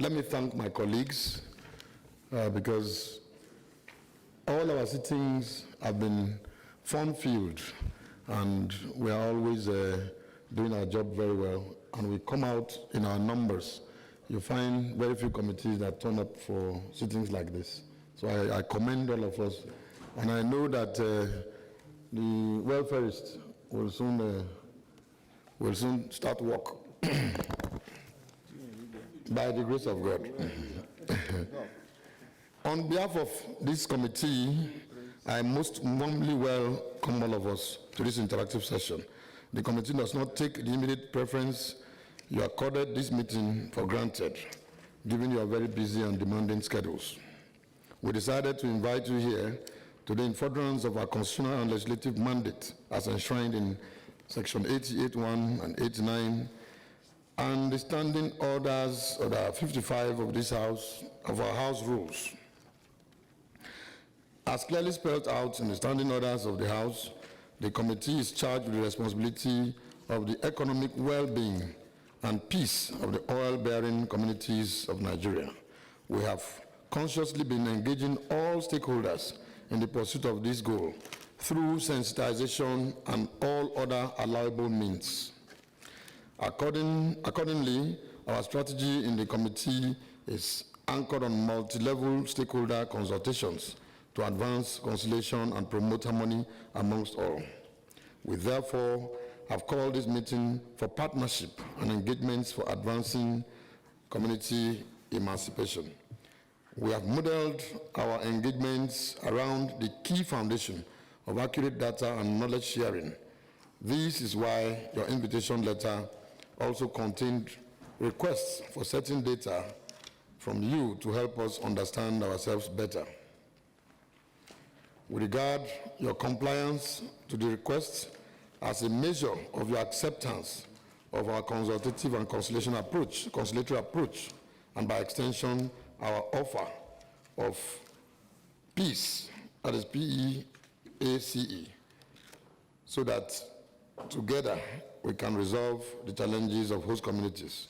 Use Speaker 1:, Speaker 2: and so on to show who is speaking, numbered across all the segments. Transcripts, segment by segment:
Speaker 1: let me thank my colleagues because all our sittings have been fun-filled, and we are always doing our job very well, and we come out in our numbers. You find very few committees that turn up for sittings like this. So I commend all of us, and I know that the welfareists will soon start work by the grace of God. On behalf of this committee, I most warmly welcome all of us to this interactive session. The committee does not take the immediate preference you accorded this meeting for granted, given your very busy and demanding schedules. We decided to invite you here today in furtherance of our constitutional and legislative mandate as enshrined in Section 88(1) and 89, and the standing orders order 55 of this House, of our House rules. As clearly spelled out in the standing orders of the House, the committee is charged with the responsibility of the economic well-being and peace of the oil-bearing communities of Nigeria. We have consciously been engaging all stakeholders in the pursuit of this goal through sensitization and all other allowable means. Accordingly, our strategy in the committee is anchored on multi-level stakeholder consultations to advance conciliation and promote harmony amongst all. We therefore have called this meeting for partnership and engagements for advancing community emancipation. We have modeled our engagements around the key foundation of accurate data and knowledge sharing. This is why your invitation letter also contained requests for certain data from you to help us understand ourselves better. We regard your compliance to the requests as a measure of your acceptance of our consultative and conciliatory approach, and by extension, our offer of peace, that is PEACE, so that together we can resolve the challenges of host communities.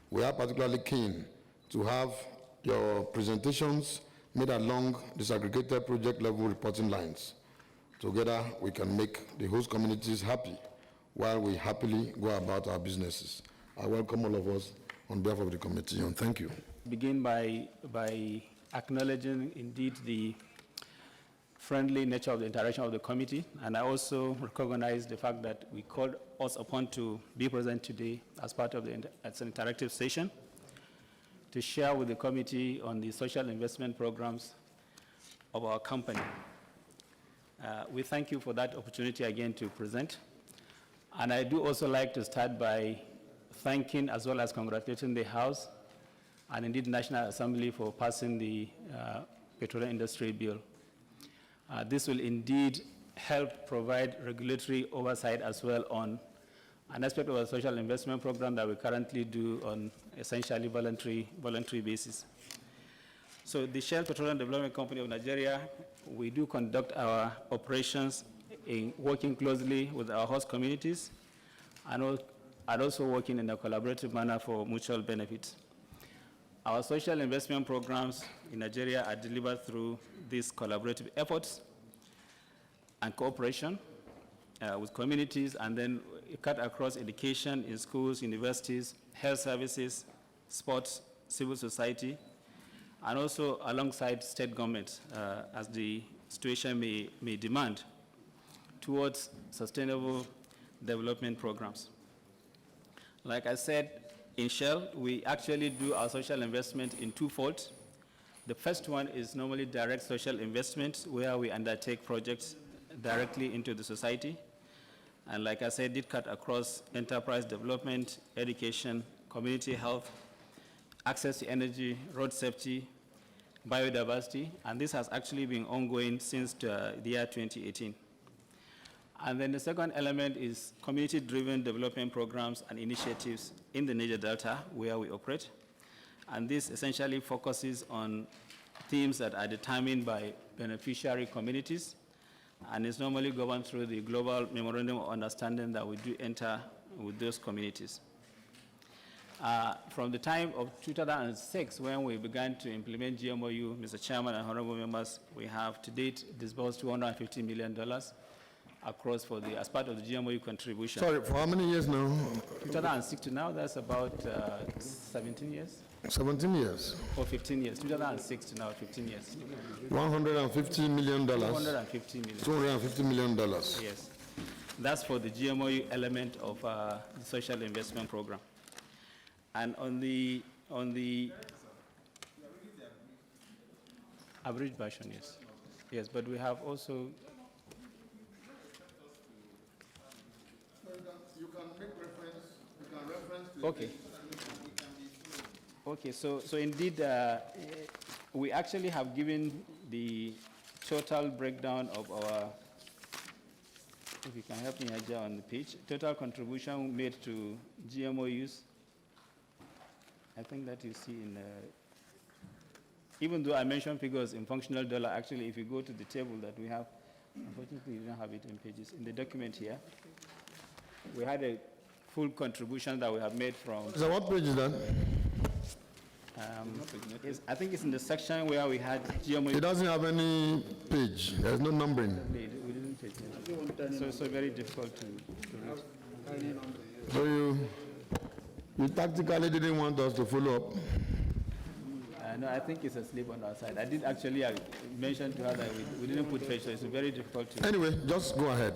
Speaker 1: We are particularly keen to have your presentations made along disaggregated project level reporting lines. Together, we can make the host communities happy while we happily go about our businesses. I welcome all of us on behalf of the committee, and thank you.
Speaker 2: Begin by acknowledging indeed the friendly nature of the interaction of the committee, and I also recognize the fact that we called us upon to be present today as part of as an interactive session to share with the committee on the social investment programs of our company. We thank you for that opportunity again to present. And I do also like to start by thanking as well as congratulating the House and indeed National Assembly for passing the petroleum industry bill. This will indeed help provide regulatory oversight as well on an aspect of a social investment program that we currently do on essentially voluntary basis. So the Shell Petroleum Development Company of Nigeria, we do conduct our operations in working closely with our host communities and also working in a collaborative manner for mutual benefit. Our social investment programs in Nigeria are delivered through these collaborative efforts and cooperation with communities, and then cut across education in schools, universities, health services, sports, civil society, and also alongside state governments as the situation may demand towards sustainable development programs. Like I said, in Shell, we actually do our social investment in twofold. The first one is normally direct social investment, where we undertake projects directly into the society. And like I said, it cut across enterprise development, education, community health, access to energy, road safety, biodiversity, and this has actually been ongoing since the year 2018. And then the second element is community-driven development programs and initiatives in the Niger Delta, where we operate. And this essentially focuses on themes that are determined by beneficiary communities, and is normally governed through the global memorandum of understanding that we do enter with those communities. From the time of 2006, when we began to implement GMOU, Mr. Chairman and honorable members, we have to date disbursed $250 million across as part of the GMOU contribution.
Speaker 1: Sorry, for how many years now?
Speaker 2: 2006 to now, that's about 17 years
Speaker 1: 17 years.
Speaker 2: or 15 years. 2006 to now, 15 years.
Speaker 1: $150 million.
Speaker 2: $250 million.
Speaker 1: $250 million.
Speaker 2: Yes. That's for the GMOU element of the social investment program. And on the abridged version, yes. Yes, but we have also.
Speaker 1: You can make reference,
Speaker 2: Okay. Okay, so indeed, we actually have given the total breakdown of our, if you can help me here on the page, total contribution made to GMOUs. I think that you see in, even though I mentioned figures in functional dollar, actually, if you go to the table that we have, unfortunately, you don't have it in pages. In the document here, we had a full contribution that we have made from.
Speaker 1: So what page is that?
Speaker 2: I think it's in the section where we had GMO.
Speaker 1: It doesn't have any page. There's no numbering.
Speaker 2: We didn't take it. So very difficult to read.
Speaker 1: So you tactically didn't want us to follow up.
Speaker 2: No, I think it's asleep on our side. I did actually mention to her that we didn't put page, so it's very difficult to.
Speaker 1: Anyway, just go ahead.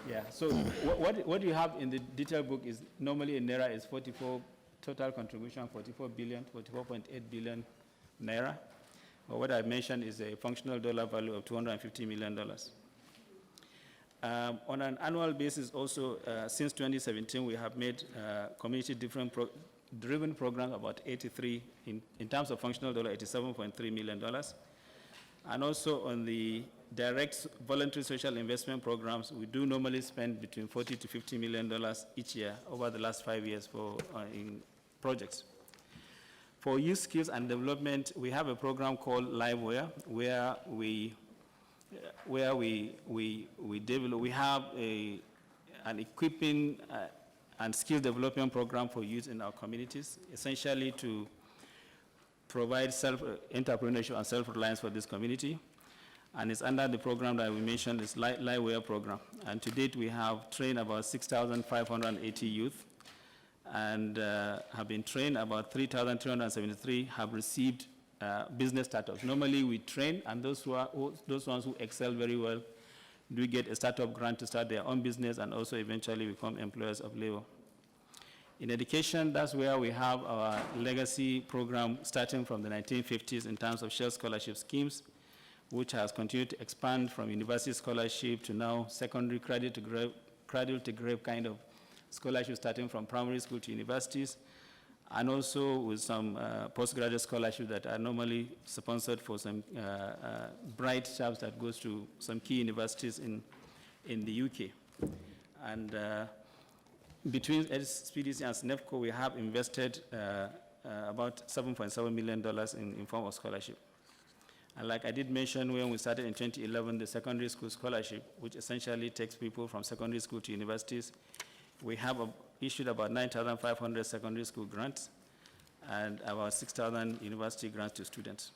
Speaker 2: Yeah. So what you have in the detail book is normally in Naira is 44. Total contribution, 44.8 billion Naira. But what I mentioned is a functional dollar value of $250 million. On an annual basis also, since 2017, we have made community-driven programs about 83, in terms of functional dollar, $87.3 million. And also on the direct voluntary social investment programs, we do normally spend between $40 to $50 million each year over the last 5 years in projects. For youth skills and development, we have a program called LiveWare, where we develop. We have an equipping and skill development program for youth in our communities, essentially to provide self-entrepreneurship and self-reliance for this community. And it's under the program that we mentioned, this LiveWare program. And to date, we have trained about 6,580 youth, and have been trained. About 3,373 have received business startups. Normally, we train, and those ones who excel very well do get a startup grant to start their own business and also eventually become employers of labor. In education, that's where we have our legacy program starting from the 1950s in terms of shared scholarship schemes, which has continued to expand from university scholarship to now secondary cradle to grave kind of scholarship starting from primary school to universities, and also with some postgraduate scholarships that are normally sponsored for some bright chaps that goes to some key universities in the UK. And between SPDC and SNEFCO, we have invested about $7.7 million in form of scholarship. And like I did mention when we started in 2011, the secondary school scholarship, which essentially takes people from secondary school to universities, we have issued about 9,500 secondary school grants and about 6,000 university grants to students.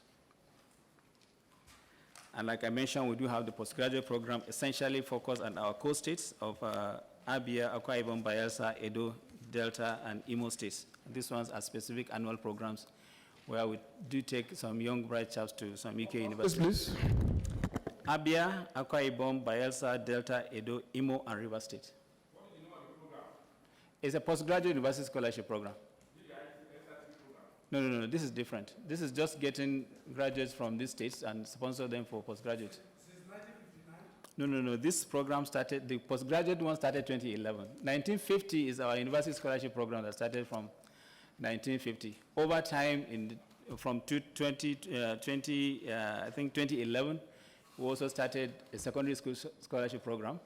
Speaker 2: And like I mentioned, we do have the postgraduate program essentially focused on our core states of Abia, Akwa Ibom, Bayelsa, Edo, Delta, and Imo states. And these ones are specific annual programs where we do take some young bright chaps to some UK universities.
Speaker 1: Yes, please.
Speaker 2: Abia, Akwa Ibom, Bayelsa, Delta, Edo, Imo, and River State. It's a postgraduate university scholarship program. No, this is different. This is just getting graduates from these states and sponsor them for postgraduate. Since 1959? No, this program started, the postgraduate one started 2011. 1950 is our university scholarship program that started from 1950. Over time, from 2011, we also started a secondary school scholarship program.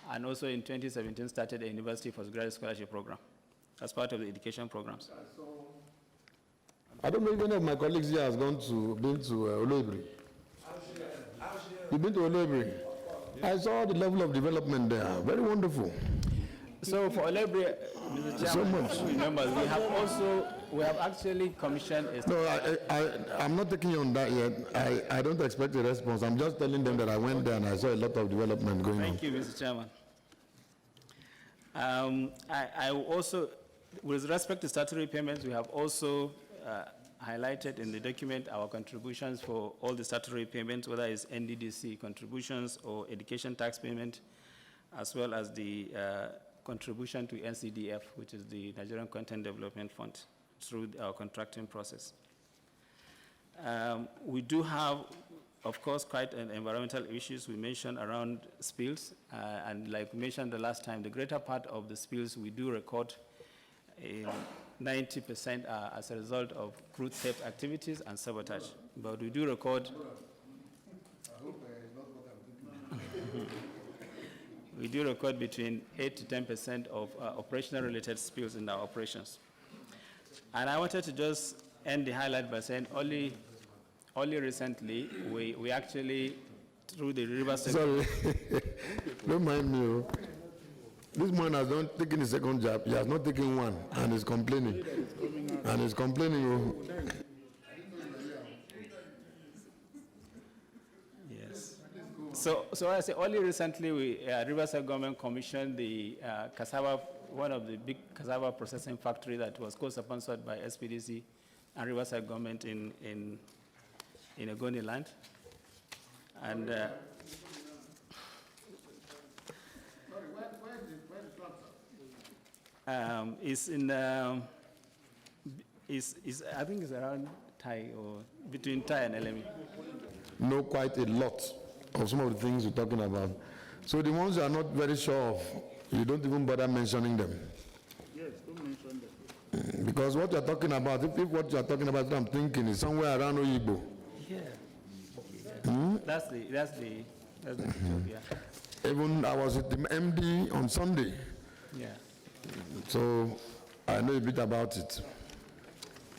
Speaker 2: And also in 2017 started a university postgraduate scholarship program as part of the education programs.
Speaker 1: I don't know if any of my colleagues here has been to Oloibiri. You've been to Oloibiri? I saw the level of development there. Very wonderful.
Speaker 2: So for Oloibiri, Mr.
Speaker 1: So
Speaker 2: Chairman,
Speaker 1: much.
Speaker 2: members, we have actually commissioned a
Speaker 1: No, I'm not taking you on that yet. I don't expect a response. I'm just telling them that I went there and I saw a lot of development going on.
Speaker 2: Thank you, Mr. Chairman. I will also, with respect to statutory payments, we have also highlighted in the document our contributions for all the statutory payments, whether it's NDDC contributions or education tax payment, as well as the contribution to NCDF, which is the Nigerian Content Development Fund, through our contracting process. We do have, of course, quite an environmental issues we mentioned around spills, and like we mentioned the last time, the greater part of the spills we do record, 90% are as a result of crude theft activities and sabotage. But we do record, we do record between 8 to 10% of operational related spills in our operations. And I wanted to just end the highlight by saying only recently, we actually, through the river sector.
Speaker 1: Sorry, don't mind me. Oh. This man has not taken a second job. He has not taken one, and he's complaining. And he's complaining. Oh.
Speaker 2: Yes. So I say only recently, Riverside government commissioned the cassava, one of the big cassava processing factory that was co-sponsored by SPDC and Riverside government in Ogoni land. And it's in, I think it's around Thai or between Thai and LME.
Speaker 1: Know quite a lot of some of the things you're talking about. So the ones you are not very sure of, you don't even bother mentioning them.
Speaker 3: Yes, don't mention them.
Speaker 1: Because what you're talking about, if what you're talking about, what I'm thinking, is somewhere around Oyibo.
Speaker 2: Yeah. That's the picture, yeah.
Speaker 1: Even I was at the MD on Sunday,
Speaker 2: Yeah.
Speaker 1: so I know a bit about it.
Speaker 3: So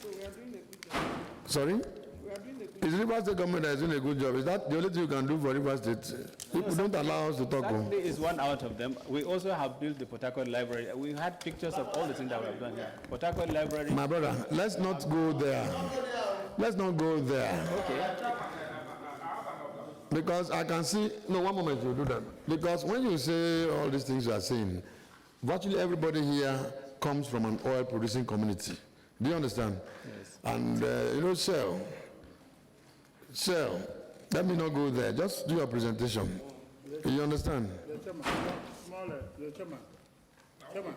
Speaker 3: we are doing a good job.
Speaker 1: Sorry?
Speaker 3: We are doing a good
Speaker 1: Is Rivers State government that is doing a good job? Is that the only thing you can do for Rivers State? People don't allow us to talk. Oh.
Speaker 2: Saturday is one out of them. We also have built the Port Harcourt Library. We had pictures of all the things that we have done here. Port Harcourt Library.
Speaker 1: My brother, let's not go there. Let's not go there.
Speaker 2: Okay.
Speaker 1: Because I can see, no, one moment you do that. Because when you say all these things you are saying, virtually everybody here comes from an oil producing community. Do you understand?
Speaker 2: Yes.
Speaker 1: And you know, Shell, let me not go there. Just do your presentation. You understand?
Speaker 3: The chairman, smaller, the chairman. Chairman.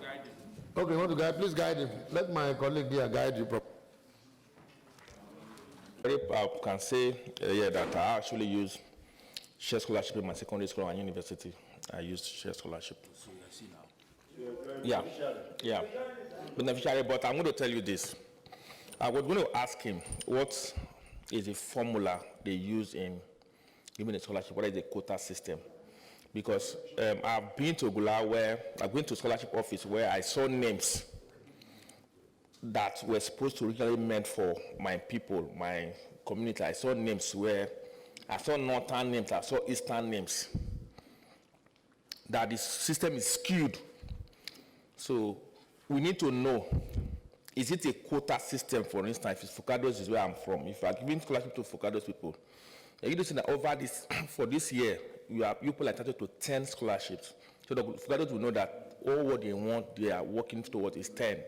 Speaker 1: Okay, you want to guide? Please guide him. Let my colleague here guide you properly.
Speaker 4: I can say yeah, that I actually use share scholarship in my secondary school and university. I used share scholarship. So you see now. Yeah, beneficiary. But I'm going to tell you this. I was going to ask him what is the formula they use in giving a scholarship. What is the quota system? Because I've been to Gula where I've been to scholarship office where I saw names that were supposed to originally meant for my people, my community. I saw names where I saw northern names, I saw eastern names. That the system is skewed. So we need to know, is it a quota system, for instance, if Fukados is where I'm from, if I'm giving scholarship to Fukados people, you know that over this, for this year, you people are entitled to 10 scholarships. So the Fukados will know that all what they want, they are working towards is 10.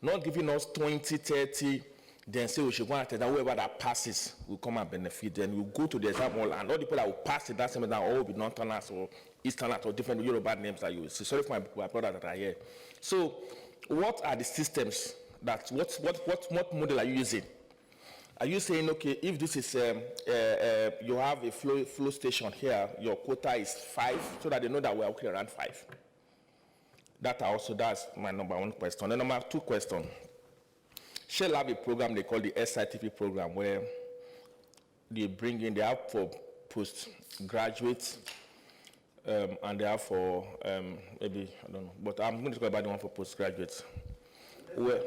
Speaker 4: Not giving us 20, 30, then say we should go and that whoever that passes will come and benefit. Then we'll go to the exam hall and all the people that will pass it, that same time all will be northerners or easterners or different Yoruba names that you will see. Sorry for my brothers that are here. So what are the systems that, what model are you using? Are you saying, okay, if this is, you have a flow station here, your quota is 5, so that they know that we're okay around 5? That's my number one question. The number two question. Shell have a program they call the SITP program where they bring in, they have for postgraduates and they have for maybe, I don't know, but I'm going to talk about the one for postgraduates. Where,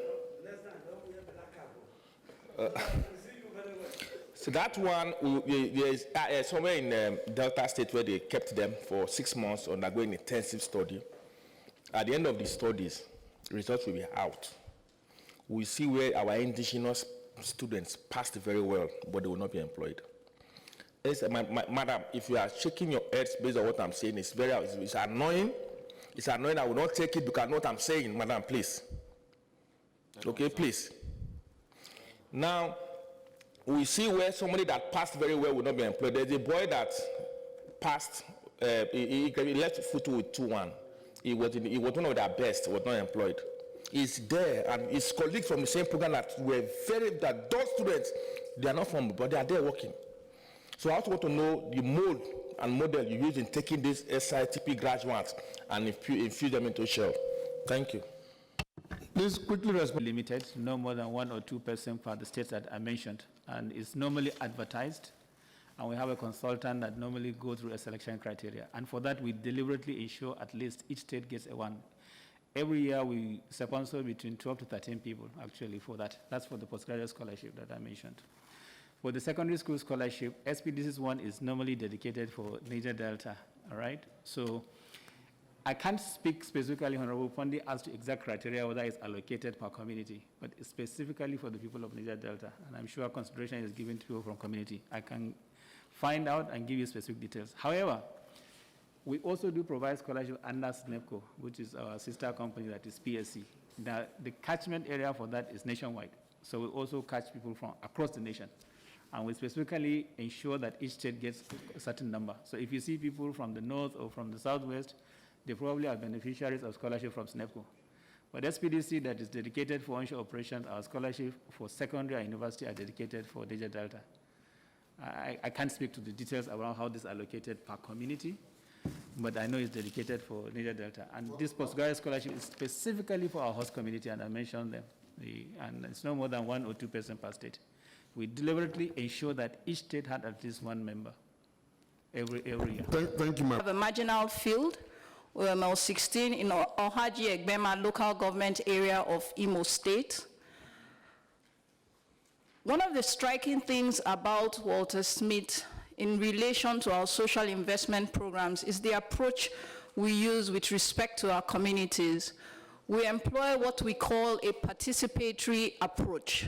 Speaker 4: so that one, there is somewhere in Delta State where they kept them for 6 months undergoing intensive study. At the end of the studies, results will be out. We see where our indigenous students passed very well, but they will not be employed. Madam, if you are shaking your heads based on what I'm saying, it's annoying. It's annoying. I will not take it because I know what I'm saying. Madam, please. Okay, please. Now, we see where somebody that passed very well will not be employed. There's a boy that passed, he left Futu with 2-1. He was one of their best, was not employed. He's there, and his colleagues from the same program that those students, they are not from, but they are there working. So I also want to know the mode and model you use in taking these SITP graduates and infuse them into Shell. Thank you.
Speaker 1: Please quickly respond.
Speaker 2: Limited, no more than 1 or 2% for the states that I mentioned, and it's normally advertised, and we have a consultant that normally goes through a selection criteria, and for that we deliberately ensure at least each state gets a 1. Every year we sponsor between 12 to 13 people actually for that. That's for the postgraduate scholarship that I mentioned. For the secondary school scholarship, SPDC's one is normally dedicated for Niger Delta, all right? So I can't speak specifically, Honorable Pondi, as to exact criteria whether it's allocated per community, but it's specifically for the people of Niger Delta, and I'm sure consideration is given to people from community. I can find out and give you specific details. However, we also do provide scholarship under SNEPCO, which is our sister company that is PSC. The catchment area for that is nationwide, so we also catch people from across the nation. And we specifically ensure that each state gets a certain number. So if you see people from the north or from the southwest, they probably are beneficiaries of scholarship from SNEPCO. But SPDC that is dedicated for onshore operations, our scholarship for secondary and university are dedicated for Niger Delta. I can't speak to the details around how this is allocated per community, but I know it's dedicated for Niger Delta. And this postgraduate scholarship is specifically for our host community, and I mentioned them. And it's no more than 1 or 2% per state. We deliberately ensure that each state had at least 1 member every year.
Speaker 1: Thank you, ma'am.
Speaker 5: Have a marginal field, OML 16 in Ohaji Egbema local government area of Imo State. One of the striking things about Walter Smith in relation to our social investment programs is the approach we use with respect to our communities. We employ what we call a participatory approach,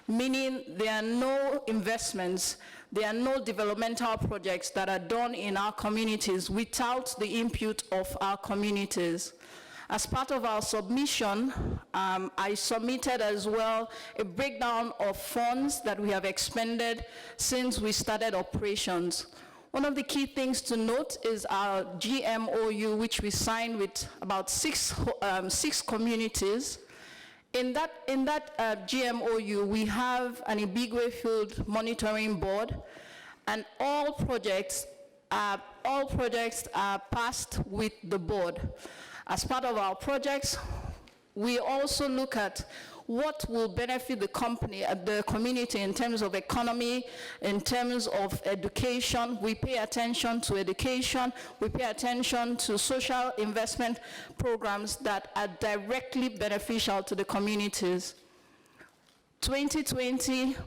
Speaker 5: meaning there are no investments, there are no developmental projects that are done in our communities without the input of our communities. As part of our submission, I submitted as well a breakdown of funds that we have expended since we started operations. One of the key things to note is our GMOU, which we signed with about six communities. In that GMOU, we have an Ibigwe Field Monitoring Board, and all projects are passed with the board. As part of our projects, we also look at what will benefit the community in terms of economy, in terms of education. We pay attention to education, we pay attention to social investment programs that are directly beneficial to the communities. 2020,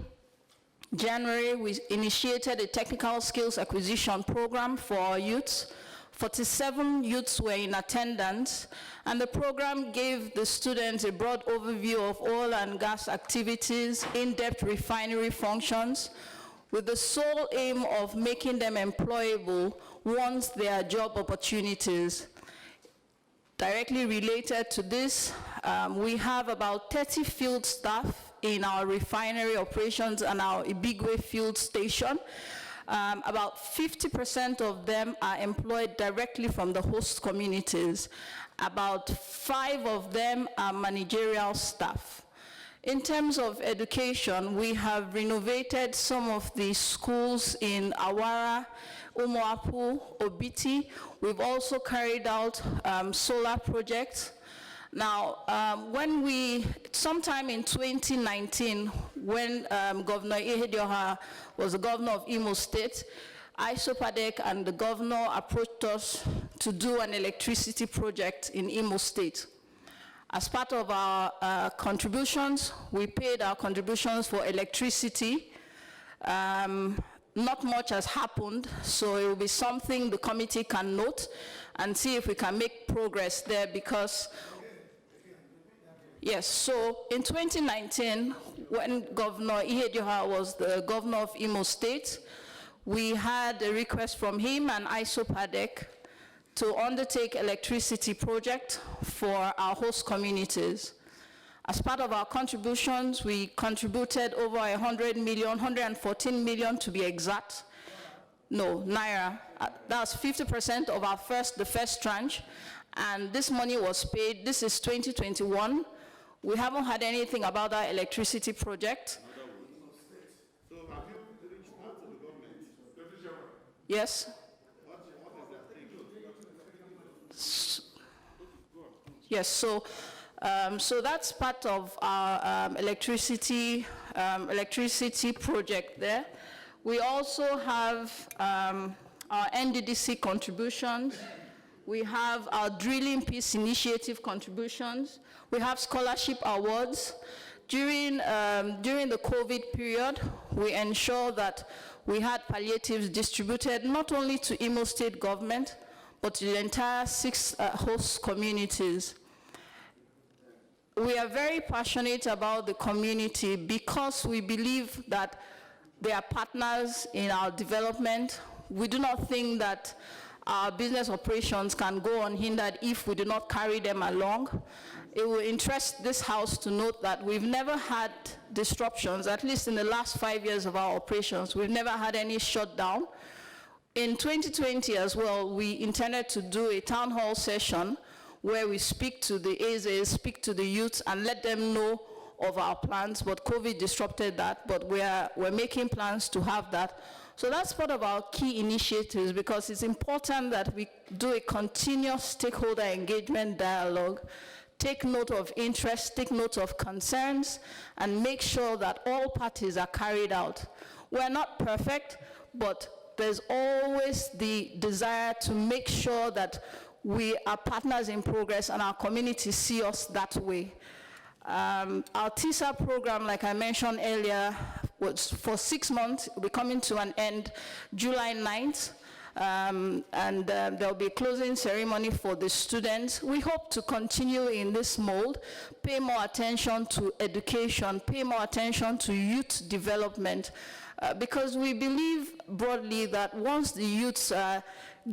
Speaker 5: January, we initiated a technical skills acquisition program for our youths. 47 youths were in attendance, and the program gave the students a broad overview of oil and gas activities, in-depth refinery functions, with the sole aim of making them employable once there are job opportunities. Directly related to this, we have about 30 field staff in our refinery operations and our Ibigwe field station. About 50% of them are employed directly from the host communities. About 5 of them are managerial staff. In terms of education, we have renovated some of the schools in Awara, Umuapu, Obiti. We've also carried out solar projects. Now, sometime in 2019, when Governor Ihedioha was the governor of Imo State, ISOPADEC and the governor approached us to do an electricity project in Imo State. As part of our contributions, we paid our contributions for electricity. Not much has happened, so it will be something the committee can note and see if we can make progress there, because Yes, so in 2019, when Governor Ihedioha was the governor of Imo State, we had a request from him and ISOPADEC to undertake electricity project for our host communities. As part of our contributions, we contributed over 100 million, 114 million to be exact. No, Naira. That's 50% of our the first tranche, and this money was paid. This is 2021. We haven't had anything about our electricity project.
Speaker 3: So have you reached out to the government?
Speaker 5: Yes? Yes, so that's part of our electricity project there. We also have our NDDC contributions. We have our Drilling Peace Initiative contributions. We have scholarship awards. During the COVID period, we ensure that we had palliatives distributed not only to Imo State government, but to the entire 6 host communities. We are very passionate about the community because we believe that they are partners in our development. We do not think that our business operations can go unhindered if we do not carry them along. It will interest this House to note that we've never had disruptions, at least in the last 5 years of our operations. We've never had any shutdown. In 2020 as well, we intended to do a town hall session where we speak to the AZs, speak to the youths, and let them know of our plans, but COVID disrupted that, but we're making plans to have that. So that's part of our key initiatives, because it's important that we do a continuous stakeholder engagement dialogue, take note of interests, take note of concerns, and make sure that all parties are carried out. We're not perfect, but there's always the desire to make sure that we are partners in progress and our communities see us that way. Our TISA program, like I mentioned earlier, was for 6 months. We're coming to an end July 9th. There'll be a closing ceremony for the students. We hope to continue in this mold, pay more attention to education, pay more attention to youth development, because we believe broadly that once the youths are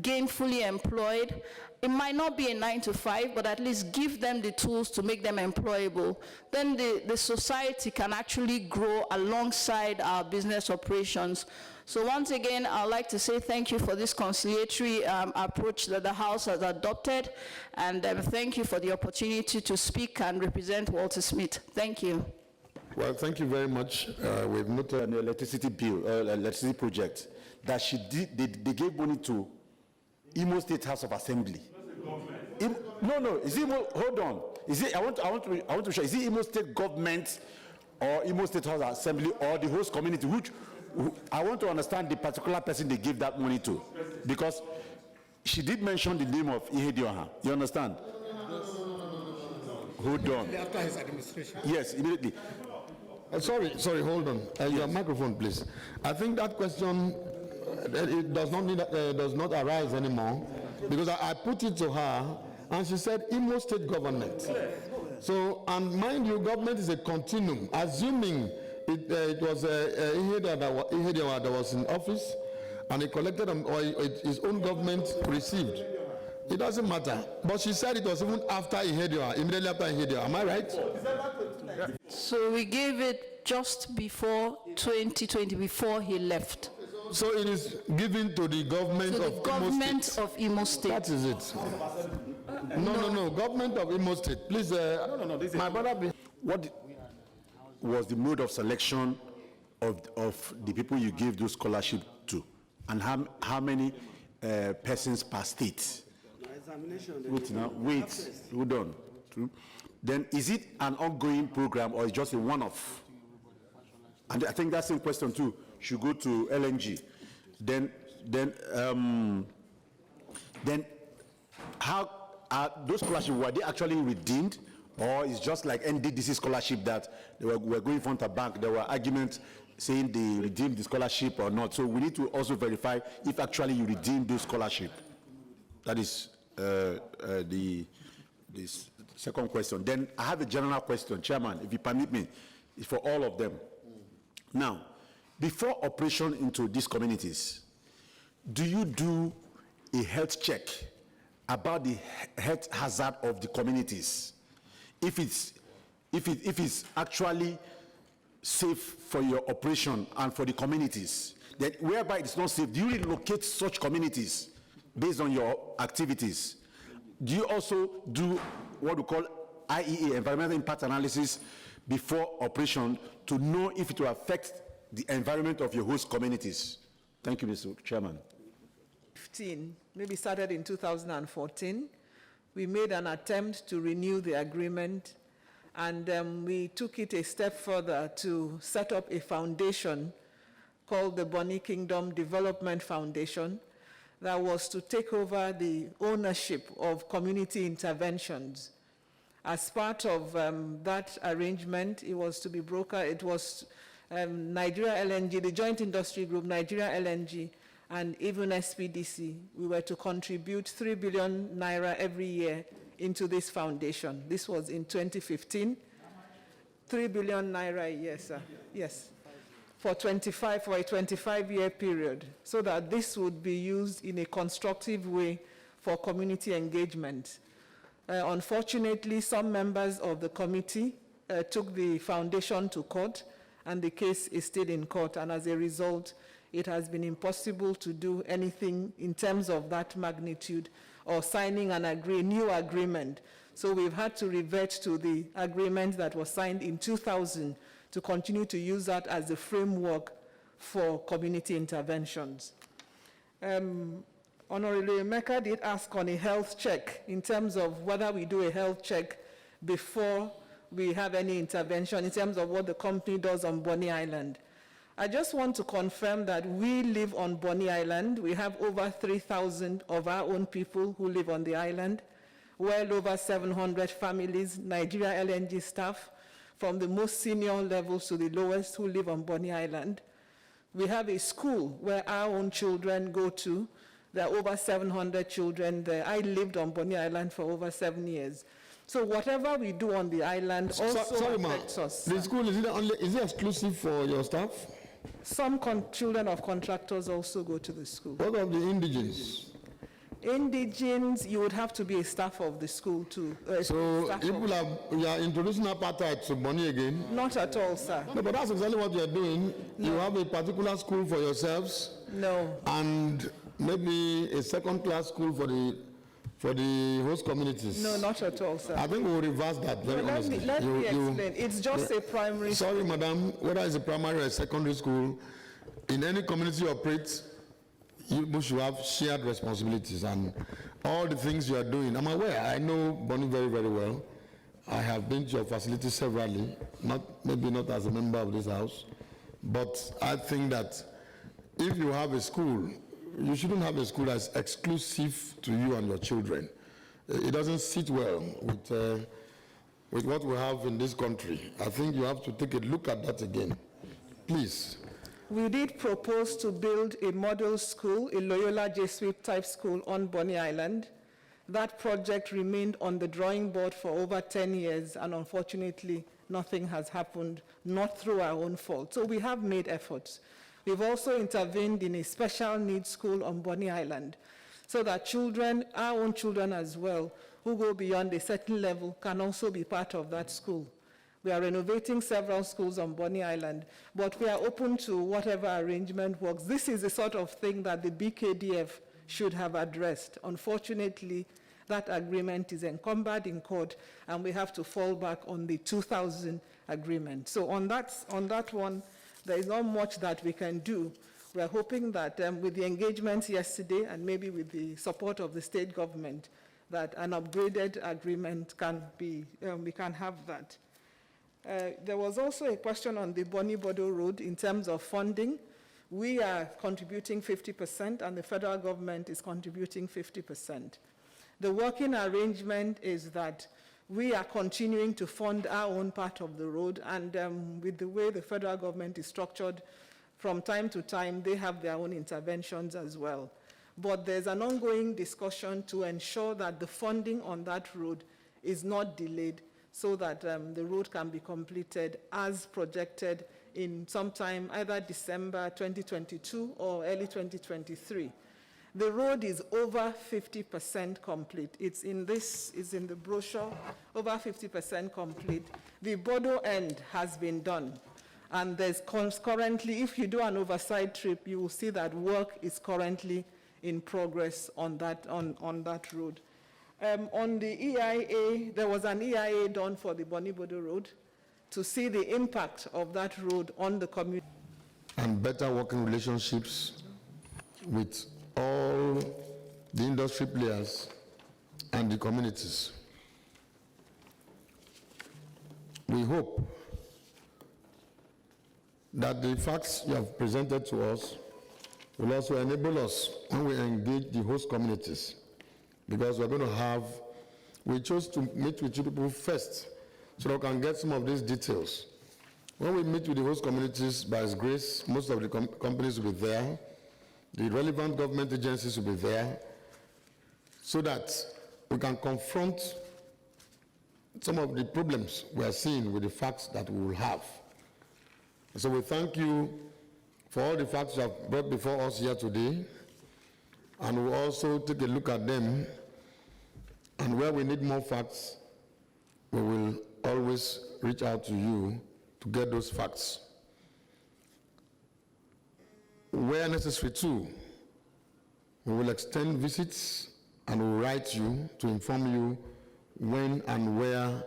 Speaker 5: gainfully employed, it might not be a 9 to 5, but at least give them the tools to make them employable. Then the society can actually grow alongside our business operations. So once again, I'd like to say thank you for this conciliatory approach that the House has adopted, and thank you for the opportunity to speak and represent Walter Smith. Thank you.
Speaker 1: Well, thank you very much. We've noted
Speaker 6: An electricity bill, electricity project, that they gave money to Imo State House of Assembly. No, is it hold on. Is it, I want to show, is it Imo State government or Imo State House of Assembly or the host community? I want to understand the particular person they give that money to, because she did mention the name of Ihedioha. You understand? Hold on.
Speaker 3: After his administration.
Speaker 6: Yes, immediately.
Speaker 1: sorry, hold on. Your microphone, please. I think that question it does not arise anymore, because I put it to her, and she said Imo State government. So, and mind you, government is a continuum. Assuming it was Ihedioha that was in office, and he collected or his own government received. It doesn't matter. But she said it was even after Ihedioha, immediately after Ihedioha. Am I right?
Speaker 5: So we gave it just before 2020, before he left.
Speaker 1: So it is given to the government
Speaker 5: To the
Speaker 1: of
Speaker 5: government
Speaker 1: Imo State.
Speaker 5: of Imo State.
Speaker 1: That is it. No, government of Imo State. Please, my brother.
Speaker 6: What was the mode of selection of the people you gave those scholarship to, and how many persons per state? Wait, hold on. Then is it an ongoing program or is just a one-off? And I think that same question too should go to LNG. Then how are those scholarships, were they actually redeemed, or is just like NDDC scholarship that they were going front and back? There were arguments saying they redeemed the scholarship or not. So we need to also verify if actually you redeemed those scholarship. That is the second question. Then I have a general question, Chairman, if you permit me, it's for all of them. Now, before operation into these communities, do you do a health check about the health hazard of the communities? If it's actually safe for your operation and for the communities, then whereby it's not safe, do you relocate such communities based on your activities? Do you also do what we call IEA, environmental impact analysis, before operation to know if it will affect the environment of your host communities? Thank you, Mr. Chairman.
Speaker 7: 15, maybe started in 2014. We made an attempt to renew the agreement, and we took it a step further to set up a foundation called the Bonny Kingdom Development Foundation that was to take over the ownership of community interventions. As part of that arrangement, it was to be brokered. It was Nigeria LNG, the joint industry group, Nigeria LNG, and even SPDC. We were to contribute 3 billion naira every year into this foundation. This was in 2015. 3 billion naira a year, sir. Yes. For a 25-year period, so that this would be used in a constructive way for community engagement. Unfortunately, some members of the committee took the foundation to court, and the case is still in court, and as a result, it has been impossible to do anything in terms of that magnitude or signing a new agreement. So we've had to revert to the agreement that was signed in 2000 to continue to use that as the framework for community interventions. Honorable Emeka did ask on a health check in terms of whether we do a health check before we have any intervention in terms of what the company does on Bonny Island. I just want to confirm that we live on Bonny Island. We have over 3,000 of our own people who live on the island, well over 700 families, Nigeria LNG staff, from the most senior levels to the lowest, who live on Bonny Island. We have a school where our own children go to. There are over 700 children there. I lived on Bonny Island for over 7 years. So whatever we do on the island also affects us.
Speaker 1: The school, is it exclusive for your staff?
Speaker 7: Some children of contractors also go to the school.
Speaker 1: What of the indigenes?
Speaker 7: Indigenes, you would have to be a staff of the school too.
Speaker 1: So you are introducing apartheid to Bonny again?
Speaker 7: Not at all, sir.
Speaker 1: No, but that's exactly what you are doing. No. You have a particular school for yourselves.
Speaker 7: No.
Speaker 1: And maybe a second-class school for the host communities.
Speaker 7: No, not at all, sir.
Speaker 1: I think we'll reverse that very honestly.
Speaker 7: Let me explain. It's just a primary
Speaker 1: school. Sorry, madam, whether it's a primary or a secondary school, in any community you operate, you should have shared responsibilities, and all the things you are doing. I'm aware, I know Bonny very, very well. I have been to your facility severally, maybe not as a member of this house, but I think that if you have a school, you shouldn't have a school that's exclusive to you and your children. It doesn't sit well with what we have in this country. I think you have to take a look at that again, please.
Speaker 7: We did propose to build a model school, a Loyola Jesuit type school on Bonny Island. That project remained on the drawing board for over 10 years, and unfortunately, nothing has happened, not through our own fault. So we have made efforts. We've also intervened in a special needs school on Bonny Island, so that children, our own children as well, who go beyond a certain level, can also be part of that school. We are renovating several schools on Bonny Island, but we are open to whatever arrangement works. This is the sort of thing that the BKDF should have addressed. Unfortunately, that agreement is encumbered in court, and we have to fall back on the 2000 agreement. So on that one, there is not much that we can do. We are hoping that with the engagements yesterday, and maybe with the support of the state government, that an upgraded agreement can be, we can have that. There was also a question on the Bonny Bodo Road in terms of funding. We are contributing 50%, and the federal government is contributing 50%. The working arrangement is that we are continuing to fund our own part of the road, and with the way the federal government is structured, from time to time, they have their own interventions as well. But there's an ongoing discussion to ensure that the funding on that road is not delayed, so that the road can be completed as projected in sometime either December 2022 or early 2023. The road is over 50% complete. It's in the brochure, over 50% complete. The Bodo end has been done. And there's currently, if you do an oversight trip, you will see that work is currently in progress on that road. On the EIA, there was an EIA done for the Boni-Bodo Road to see the impact of that road on the community.
Speaker 1: And better working relationships with all the industry players and the communities. We hope that the facts you have presented to us will also enable us when we engage the host communities, because we chose to meet with you people first so that we can get some of these details. When we meet with the host communities, by His grace, most of the companies will be there, the relevant government agencies will be there, so that we can confront some of the problems we are seeing with the facts that we will have. So we thank you for all the facts you have brought before us here today, and we'll also take a look at them, and where we need more facts, we will always reach out to you to get those facts. Where necessary too, we will extend visits and we'll write you to inform you when and where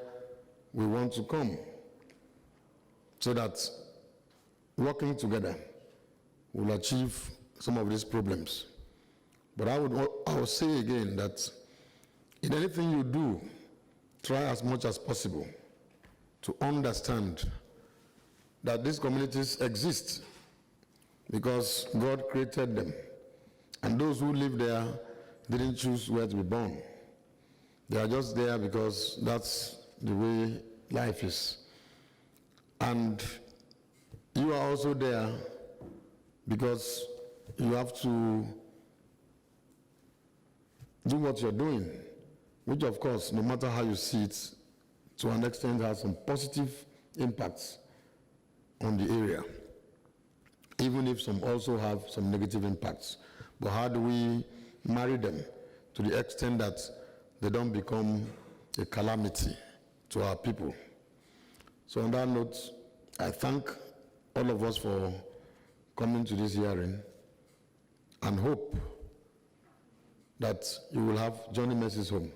Speaker 1: we want to come, so that working together will achieve some of these problems. But I will say again that in anything you do, try as much as possible to understand that these communities exist because God created them. And those who live there didn't choose where to be born. They are just there because that's the way life is. And you are also there because you have to do what you're doing, which of course, no matter how you see it, to an extent has some positive impacts on the area, even if some also have some negative impacts. But how do we marry them to the extent that they don't become a calamity to our people? So on that note, I thank all of us for coming to this hearing and hope that you will have Johnny Mercy's home.